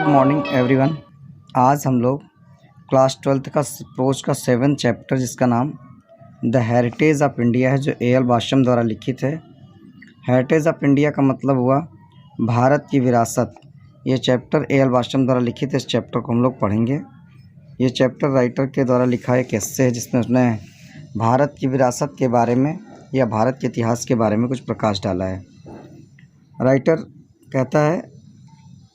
Good morning everyone. आज हम लोग क्लास 12th का प्रोज का 7th चैप्टर जिसका नाम द हेरिटेज ऑफ इंडिया है, जो A.L. बाशम द्वारा लिखित है। हेरिटेज ऑफ इंडिया का मतलब हुआ भारत की विरासत। ये चैप्टर A.L. बाशम द्वारा लिखित है। इस चैप्टर को हम लोग पढ़ेंगे। ये चैप्टर राइटर के द्वारा लिखा एक एस्से है जिसमें उसने भारत की विरासत के बारे में या भारत के इतिहास के बारे में कुछ प्रकाश डाला है। राइटर कहता है,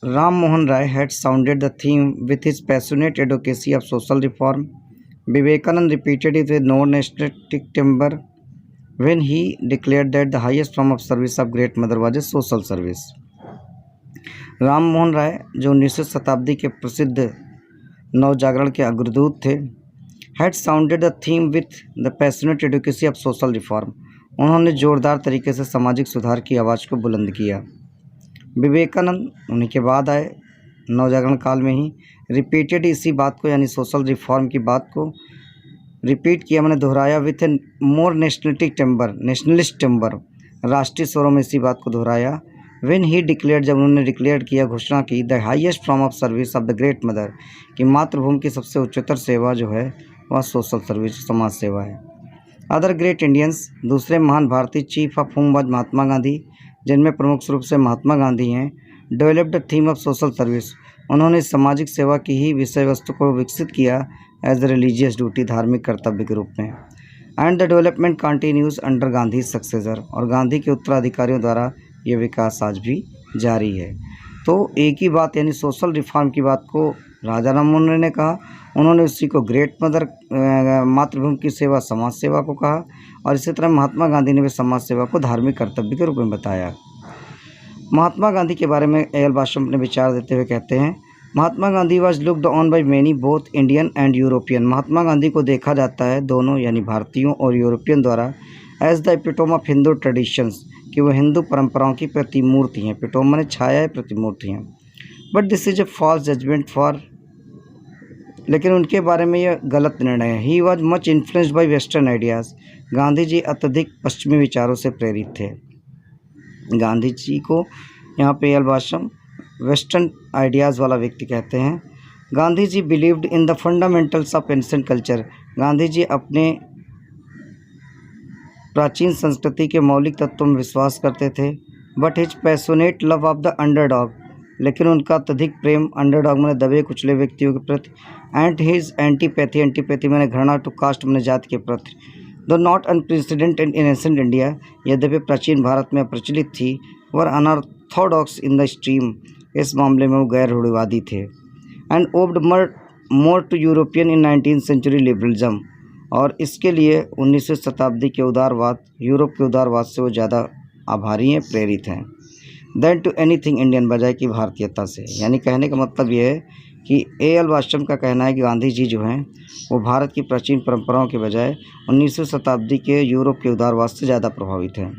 Ram Mohan Roy had sounded the theme with his passionate advocacy of social reform. Vivekanand repeated it with no nationalistic timber when he declared that the highest form of service of Great Mother was a social service. Ram Mohan Roy, जो 19वीं शताब्दी के प्रसिद्ध नवजागरण के अग्रदूत थे, had sounded the theme with the passionate advocacy of social reform. उन्होंने जोरदार तरीके से सामाजिक सुधार की आवाज़ को बुलंद किया। विवेकानंद उन्हीं के बाद आए, नवजागरण काल में ही रिपीटेड इसी बात को यानी सोशल रिफॉर्म की बात को रिपीट किया, मैंने दोहराया विथ ए मोर नेशनलिस्ट टेम्बर, राष्ट्रीय स्वरों में इसी बात को दोहराया। व्हेन ही डिक्लेयर्ड, जब उन्होंने डिक्लेयर किया, घोषणा की, the highest form of service of the great mother, कि मातृभूमि की सबसे उच्चतर सेवा जो है वह सोशल सर्विस, समाज सेवा है। अदर ग्रेट इंडियंस, दूसरे महान भारतीय, चीफ ऑफ हुम वाज महात्मा गांधी, जिनमें प्रमुख रूप से महात्मा गांधी हैं, developed the theme of social service, उन्होंने सामाजिक सेवा की ही विषय वस्तु को विकसित किया एज द रिलीजियस ड्यूटी, धार्मिक कर्तव्य के रूप में। And the development continues under Gandhi successor, और गांधी के उत्तराधिकारियों द्वारा ये विकास आज भी जारी है। तो एक ही बात यानी सोशल रिफॉर्म की बात को राजा राम मोहन राय ने कहा, उन्होंने उसी को ग्रेट मदर, मातृभूमि की सेवा, समाज सेवा को कहा, और इसी तरह महात्मा गांधी ने भी समाज सेवा को धार्मिक कर्तव्य के रूप में बताया। महात्मा गांधी के बारे में A.L. बाशम अपने विचार देते हुए कहते हैं, Mahatma Gandhi was looked on by many both Indian and European. Mahatma Gandhi को देखा जाता है दोनों यानी भारतीयों और यूरोपियन द्वारा as the epitome of Hindu traditions, कि वह हिंदू परंपराओं की प्रतिमूर्ति हैं। एपिटोम माने छाया है, प्रतिमूर्ति हैं। But this is a false judgement for, लेकिन उनके बारे में यह गलत निर्णय है। He was much influenced by western ideas, Gandhi ji अत्यधिक पश्चिमी विचारों से प्रेरित थे। गांधी जी को यहाँ पे A.L. बाशम वेस्टर्न आइडियाज़ वाला व्यक्ति कहते हैं। Gandhi ji believed in the fundamentals of ancient culture, Gandhi ji अपने प्राचीन संस्कृति के मौलिक तत्वों में विश्वास करते थे। But his passionate love of the underdog, लेकिन उनका अत्यधिक प्रेम अंडरडॉग में दबे कुचले व्यक्तियों के प्रति, एंड हिज एंटीपैथी मैंने घृणा टू कास्ट मैंने जाति के प्रति, though not unprecedented in ancient India, यद्यपि प्राचीन भारत में प्रचलित थी, were unorthodox in the stream, इस मामले में वो गैर रूढ़िवादी थे। And owed more to European in 19th century liberalism, और इसके लिए 19वीं शताब्दी के उदारवाद, यूरोप के उदारवाद से वो ज़्यादा आभारी हैं, प्रेरित हैं। देन टू एनीथिंग इंडियन, बजाय की भारतीयता से। यानी कहने का मतलब ये है कि A.L. बाशम का कहना है कि गांधी जी जो हैं वो भारत की प्राचीन परंपराओं के बजाय 19वीं शताब्दी के यूरोप के उदारवाद से ज़्यादा प्रभावित हैं।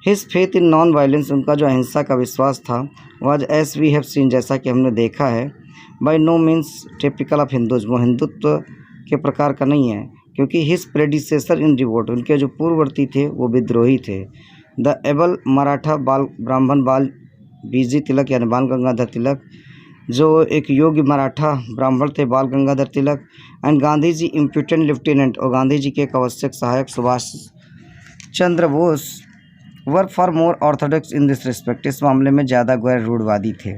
His faith in non violence, उनका जो अहिंसा का विश्वास था, was as we have seen, जैसा कि हमने देखा है, by no means typical of Hindus, वो हिंदुत्व के प्रकार का नहीं है, क्योंकि हिज प्रेडिसेसर इन रिवोल्ट, उनके जो पूर्ववर्ती थे वो विद्रोही थे। द एबल मराठा ब्राह्मण बाल बीजी तिलक यानी बाल गंगाधर तिलक, जो एक योग्य मराठा ब्राह्मण थे, Bal Gangadhar Tilak, and Gandhi ji important lieutenant, और गांधी जी के एक आवश्यक सहायक Subhash Chandra Bose, were far more orthodox in this respect, इस मामले में ज़्यादा गैर रूढ़वादी थे।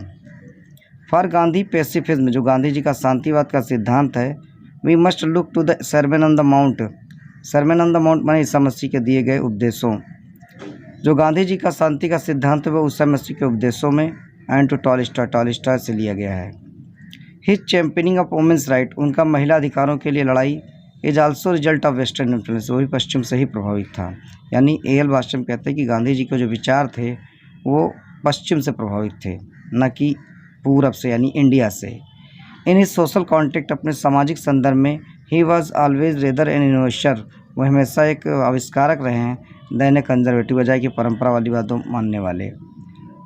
फॉर गांधी पैसिफिज्म, जो गांधी जी का शांतिवाद का सिद्धांत है, we must look to the sermon on the Mount, sermon on the Mount माने ईसा मसीह के दिए गए उपदेशों, जो गांधी जी का शांति का सिद्धांत है वो ईसा मसीह के उपदेशों में, एंड टू टॉलस्टॉय से लिया गया है। His championing of women's right, उनका महिला अधिकारों के लिए लड़ाई, is also result of western influence, वो भी पश्चिम से ही प्रभावित था। यानी A.L. बाशम कहते हैं कि गांधी जी के जो विचार थे वो पश्चिम से प्रभावित थे, न कि पूरब से यानी इंडिया से। इन हिज सोशल कॉन्टेक्ट, अपने सामाजिक संदर्भ में, he was always rather N innovator, वो हमेशा एक आविष्कारक रहे हैं, देन ए कंजर्वेटिव, बजाय की परंपरा वाली बातों मानने वाले।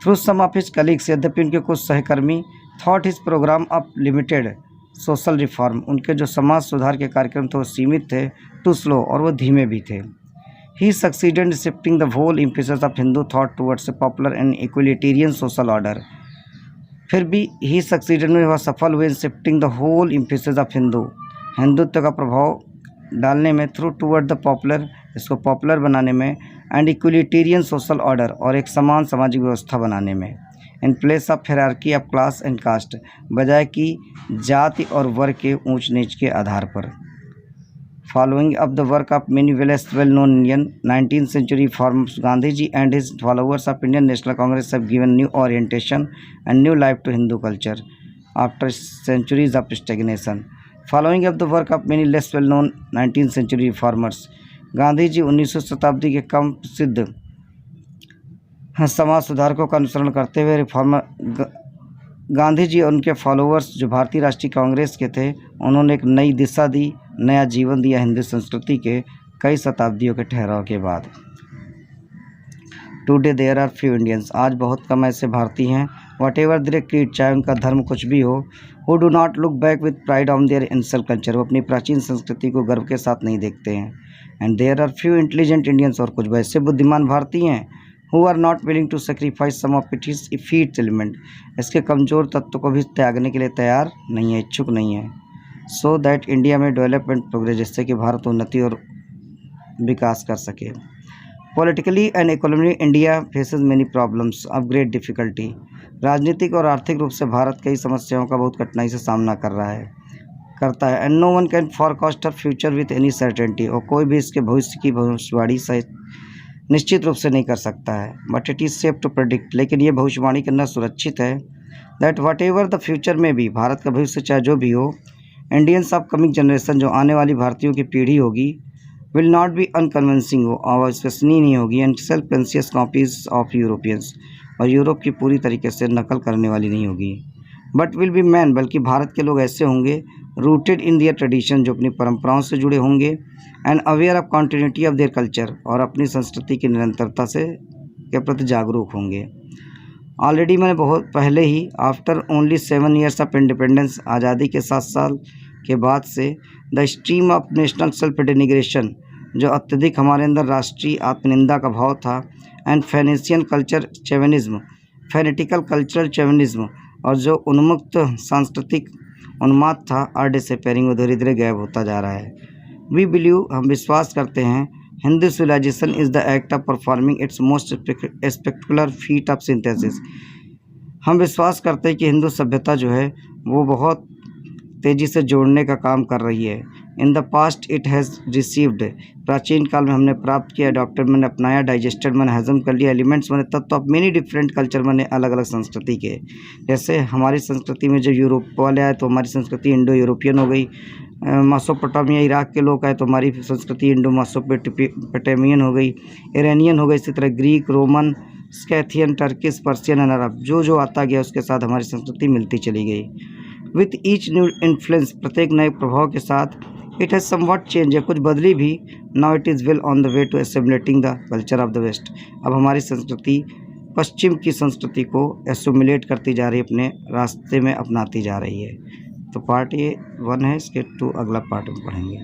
Through some of his colleagues, यद्यपि उनके कुछ सहकर्मी, thought his programme of limited social reform, उनके जो समाज सुधार के कार्यक्रम थे वो सीमित थे, टू स्लो, और वो धीमे भी थे। He succeeded in shifting the whole impatience of Hindu thought towards a popular and egalitarian social order, फिर भी ही सक्सीडेड में वह सफल हुए in shifting the whole emphasis of Hindutva का प्रभाव डालने में थ्रू टूवर्ड द पॉपुलर, इसको पॉपुलर बनाने में, एंड इक्वलिटेरियन सोशल ऑर्डर, और एक समान सामाजिक व्यवस्था बनाने में, in place of hierarchy of class and caste, बजाय कि जाति और वर्ग के ऊंच नीच के आधार पर। Following up the work of many well-known Indian 19th century reformers, Gandhiji and his followers of Indian National Congress have given new orientation and new life to Hindu culture after centuries of stagnation. Following up the work of many less well-known 19th century reformers, Gandhi ji 19वीं शताब्दी के कम प्रसिद्ध समाज सुधारकों का अनुसरण करते हुए reformer Gandhi ji और उनके फॉलोअर्स जो भारतीय राष्ट्रीय कांग्रेस के थे, उन्होंने एक नई दिशा दी, नया जीवन दिया हिंदू संस्कृति के कई शताब्दियों के ठहराव के बाद। Today there are few Indians, आज बहुत कम ऐसे भारतीय हैं, वट एवर देयर क्रीड, चाहे उनका धर्म कुछ भी हो, who do not look back with pride on their ancestral culture, वो अपनी प्राचीन संस्कृति को गर्व के साथ नहीं देखते हैं। And there are few intelligent Indians, और कुछ वैसे बुद्धिमान भारतीय हैं, who are not willing to sacrifice some of its effete element, इसके कमज़ोर तत्व को भी त्यागने के लिए तैयार नहीं है, इच्छुक नहीं है। सो दैट इंडिया में डेवलपमेंट प्रोग्रेस, जिससे कि भारत उन्नति और विकास कर सके। Politically and economically India faces many problems of great difficulty, राजनीतिक और आर्थिक रूप से भारत कई समस्याओं का बहुत कठिनाई से सामना करता है। And no one can forecast a future with any certainty, और कोई भी इसके भविष्य की भविष्यवाणी सहित निश्चित रूप से नहीं कर सकता है। But it is safe to predict, लेकिन ये भविष्यवाणी करना सुरक्षित है, that whatever the future में भी, भारत का भविष्य चाहे जो भी हो, इंडियंस ऑफ कमिंग जनरेशन, जो आने वाली भारतीयों की पीढ़ी होगी, विल नॉट बी अनकन्विंसिंग, हो अविश्वसनीय नहीं होगी, and self conscious copies of Europeans, और यूरोप की पूरी तरीके से नकल करने वाली नहीं होगी। बट विल बी मैन, बल्कि भारत के लोग ऐसे होंगे, रूटेड इन दियर ट्रेडिशन, जो अपनी परंपराओं से जुड़े होंगे, and aware of continuity of their culture, और अपनी संस्कृति की निरंतरता से के प्रति जागरूक होंगे। ऑलरेडी मैंने बहुत पहले ही, after only 7 years of independence, आज़ादी के 7 साल के बाद से, the stream of national self denigration, जो अत्यधिक हमारे अंदर राष्ट्रीय आत्मनिंदा का भाव था, एंड फेनेशियन culture chauvinism, fanatical cultural chauvinism, और जो उन्मुक्त सांस्कृतिक उन्माद था, आर डिसअपेयरिंग, वो धीरे धीरे गायब होता जा रहा है। वी बिलीव, हम विश्वास करते हैं, Hindu civilisation is the act of performing its most spectacular feat of synthesis, हम विश्वास करते हैं कि हिंदू सभ्यता जो है वो बहुत तेज़ी से जोड़ने का काम कर रही है। In the past it has received, प्राचीन काल में हमने प्राप्त किया, अडॉप्टेड मैंने अपनाया, डाइजेस्टेड मैंने हजम कर लिया, एलिमेंट्स मैंने तत्व ऑफ मेनी डिफरेंट कल्चर मैंने अलग अलग संस्कृति के। जैसे हमारी संस्कृति में जब यूरोप वाले आए तो हमारी संस्कृति इंडो यूरोपियन हो गई, मेसोपोटामिया इराक के लोग आए तो हमारी संस्कृति इंडो मेसोपोटामियन हो गई, इरानियन हो गई, इसी तरह Greek, Roman, Scythian, Turkish, Persian and Arab, जो आता गया उसके साथ हमारी संस्कृति मिलती चली गई। विथ ईच न्यू इन्फ्लुएंस, प्रत्येक नए प्रभाव के साथ, इट हैज़ समवट चेंज, है कुछ बदली भी। Now it is well on the way to assimilating the culture of the West, अब हमारी संस्कृति पश्चिम की संस्कृति को एसिमुलेट करती जा रही है, अपने रास्ते में अपनाती जा रही है। तो पार्ट ये 1 है, इसके 2 अगला पार्ट में पढ़ेंगे।